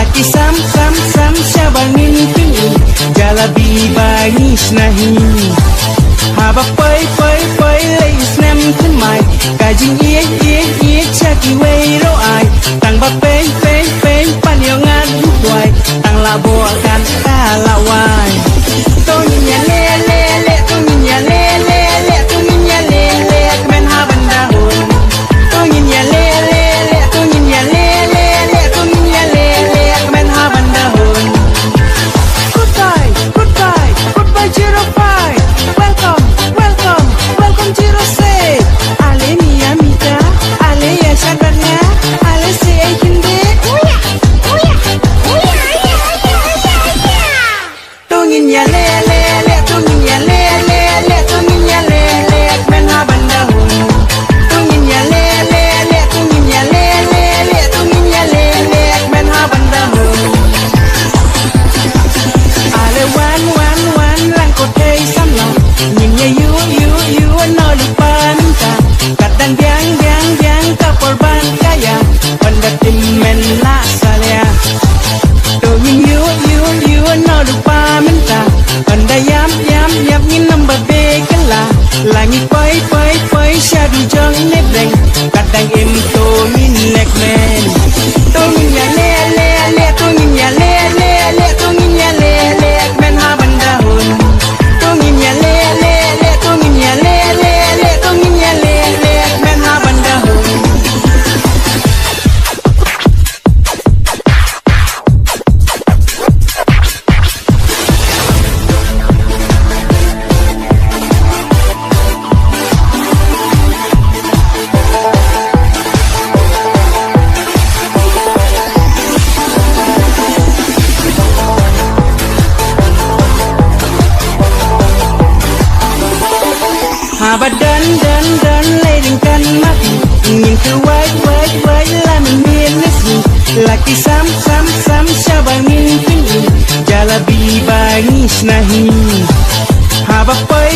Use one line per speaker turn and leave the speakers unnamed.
laki sam syabangin pingin jalabi bangis nahi haba pai leis nem thân mai kajing ie chaki wei ro ai tang ba pen pan yo ngan duai tang la bo kan ta la wai to nya le to nya le to nya le men ha banda hun to nya le to nya le to nya le men ha banda hun goodbye 05 welcome Zero say ale mi amiga ale ya sadana ale say kinde tungin ya le tungin ya le tungin ya le men ha banda hun tungin ya le tungin ya le tungin ya le men ha banda hun ale wan lang ko thei sam lo nhìn nghe you no lupa minta kadang biang kapor ban kaya pendatin men la salia to nhìn you no lupa minta pandai yam ngin number be kala langi pai shadu jong ne breng kadang em to min nek men to nhìn ya le to nhìn ya le to nhìn ya le men ha banda hun to nhìn ya le to nhìn ya le to nhìn ya le men ha banda hun haba dan leringkan mati ingin ke wait lah meminisi laki sam syabangin pingin jalabi bangis nahi haba pai